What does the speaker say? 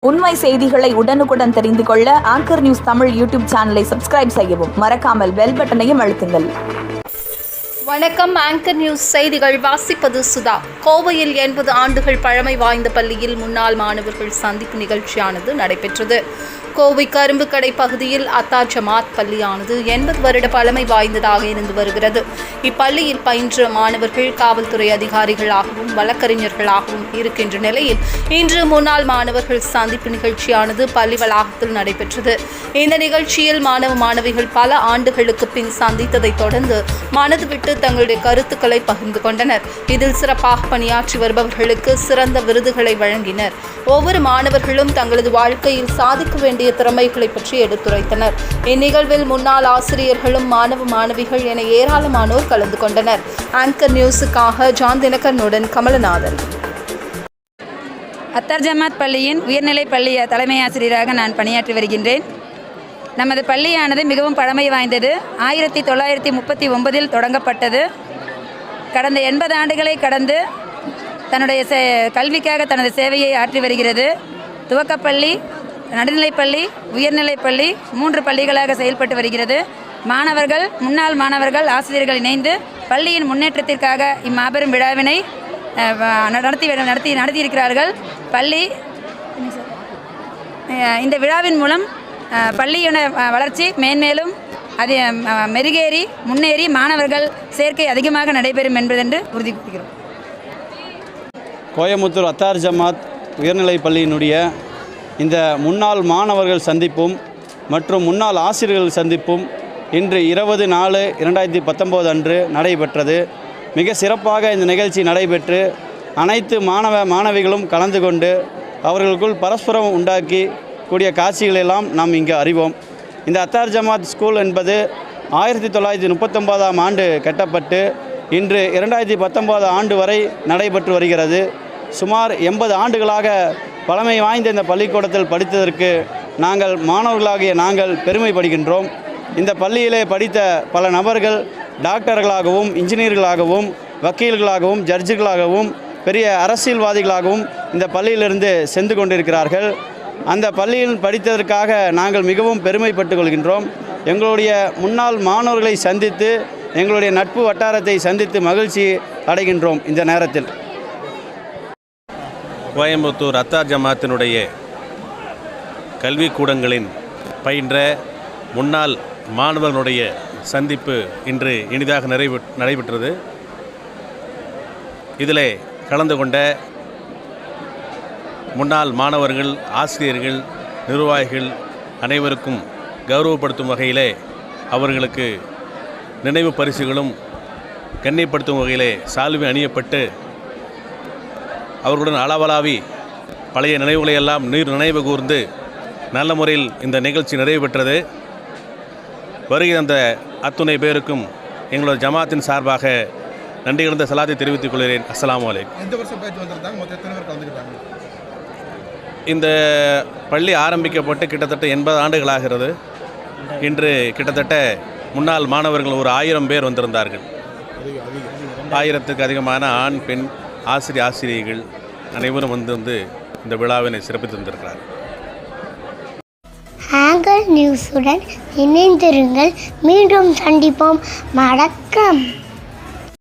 உண்மை செய்திகளை உடனுக்குடன் தெரிந்து கொள்ள ஆங்கர் நியூஸ் தமிழ் யூடியூப் சேனலை சப்ஸ்கிரைப் செய்யவும். மறக்காமல் பெல் பட்டனையும் அழுத்துங்கள். வணக்கம். ஆங்கர் நியூஸ் செய்திகள் வாசிப்பது சுதா. கோவையில் 80 ஆண்டுகள் பழமை வாய்ந்த பள்ளியில் முன்னாள் மாணவர்கள் சந்திப்பு நிகழ்ச்சியானது நடைபெற்றது. கோவை கரும்புக்கடை பகுதியில் அத்தார் ஜமாத் பள்ளியானது 80 வருட பழமை வாய்ந்ததாக இருந்து வருகிறது. இப்பள்ளியில் பயின்ற மாணவர்கள் காவல்துறை அதிகாரிகளாகவும் வழக்கறிஞர்களாகவும் இருக்கின்ற நிலையில் இன்று முன்னாள் மாணவர்கள் சந்திப்பு நிகழ்ச்சியானது பள்ளி வளாகத்தில் நடைபெற்றது. இந்த நிகழ்ச்சியில் மாணவ மாணவிகள் பல ஆண்டுகளுக்கு பின் சந்தித்ததை தொடர்ந்து மனது விட்டு தங்களுடைய கருத்துக்களை பகிர்ந்து கொண்டனர். இதில் சிறப்பாக பணியாற்றி வருபவர்களுக்கு சிறந்த விருதுகளை வழங்கினர். ஒவ்வொரு மாணவர்களும் தங்களது வாழ்க்கையில் சாதிக்க வேண்டிய திறமைகளை பற்றி எடுத்துரைத்தனர். இந்நிகழ்வில் முன்னாள் ஆசிரியர்களும் மாணவ மாணவிகள் என ஏராளமானோர் கலந்து கொண்டனர். ஆங்கர் நியூஸுக்காக ஜான் தினகரனுடன் கமலநாதன். அத்தார் ஜமாத் பள்ளியின் உயர்நிலைப் பள்ளி தலைமை ஆசிரியராக நான் பணியாற்றி வருகின்றேன். நமது பள்ளியானது மிகவும் பழமை வாய்ந்தது. 1939 தொடங்கப்பட்டது. கடந்த 80 ஆண்டுகளை கடந்து தன்னுடைய கல்விக்காக தனது சேவையை ஆற்றி வருகிறது. துவக்கப்பள்ளி, நடுநிலைப்பள்ளி, உயர்நிலைப்பள்ளி 3 பள்ளிகளாக செயல்பட்டு வருகிறது. மாணவர்கள், முன்னாள் மாணவர்கள், ஆசிரியர்கள் இணைந்து பள்ளியின் முன்னேற்றத்திற்காக இம்மாபெரும் விழாவினை நடத்தியிருக்கிறார்கள். பள்ளி இந்த விழாவின் மூலம் பள்ளியோட வளர்ச்சி மேன்மேலும் அது மெருகேறி முன்னேறி மாணவர்கள் சேர்க்கை அதிகமாக நடைபெறும் என்பதென்று உறுதி கூறுகிறோம். கோயமுத்தூர் அத்தார் ஜமாத் உயர்நிலைப் பள்ளியினுடைய இந்த முன்னாள் மாணவர்கள் சந்திப்பும் மற்றும் முன்னாள் ஆசிரியர்கள் சந்திப்பும் இன்று 20/4/2019 அன்று நடைபெற்றது. மிக சிறப்பாக இந்த நிகழ்ச்சி நடைபெற்று அனைத்து மாணவிகளும் கலந்து கொண்டு அவர்களுக்குள் பரஸ்பரம் உண்டாக்கி கூடிய காட்சிகளெல்லாம் நாம் இங்கு அறிவோம். இந்த அத்தார் ஜமாத் ஸ்கூல் என்பது 1939 ஆண்டு கட்டப்பட்டு இன்று 2019 ஆண்டு வரை நடைபெற்று வருகிறது. சுமார் 80 ஆண்டுகளாக பழமை வாய்ந்த இந்த பள்ளிக்கூடத்தில் படித்ததற்கு மாணவர்களாகிய நாங்கள் பெருமைப்படுகின்றோம். இந்த பள்ளியிலே படித்த பல நபர்கள் டாக்டர்களாகவும், இன்ஜினியர்களாகவும், வக்கீல்களாகவும், ஜட்ஜுகளாகவும், பெரிய அரசியல்வாதிகளாகவும் இந்த பள்ளியிலிருந்து சென்று கொண்டிருக்கிறார்கள். அந்த பள்ளியில் படித்ததற்காக நாங்கள் மிகவும் பெருமைப்பட்டுக் கொள்கின்றோம். எங்களுடைய முன்னாள் மாணவர்களை சந்தித்து எங்களுடைய நட்பு வட்டாரத்தை சந்தித்து மகிழ்ச்சி அடைகின்றோம். இந்த நேரத்தில் கோயம்புத்தூர் அத்தார் ஜமாத்தினுடைய கல்விக்கூடங்களின் பயின்ற முன்னாள் மாணவர்களுடைய சந்திப்பு இன்று இனிதாக நடைபெற்றது. இதில் கலந்து கொண்ட முன்னாள் மாணவர்கள், ஆசிரியர்கள், நிர்வாகிகள் அனைவருக்கும் கௌரவப்படுத்தும் வகையிலே அவர்களுக்கு நினைவு பரிசுகளும் கண்ணியப்படுத்தும் வகையிலே சால்வை அணியப்பட்டு அவர்களுடன் அளவலாவி பழைய நினைவுகளை எல்லாம் நினைவு கூர்ந்து நல்ல முறையில் இந்த நிகழ்ச்சி நிறைவு பெற்றது. வருகை அந்த அத்துணை பேருக்கும் எங்களோட ஜமாத்தின் சார்பாக நன்றி கலந்த சலாத்தை தெரிவித்துக் கொள்கிறேன். அஸ்ஸலாமு அலைக்கும். இந்த பள்ளி ஆரம்பிக்கப்பட்டு கிட்டத்தட்ட 80 ஆண்டுகளாகிறது. இன்று கிட்டத்தட்ட முன்னாள் மாணவர்கள் ஒரு 1000 பேர் வந்திருந்தார்கள். 1000த்துக்கு அதிகமான ஆண், பெண் ஆசிரியர்கள் அனைவரும் வந்து இந்த விழாவினை சிறப்பித்து வந்திருக்கிறார். ஆங்கர் நியூஸுடன் இணைந்திருங்கள். மீண்டும் சந்திப்போம். வணக்கம்.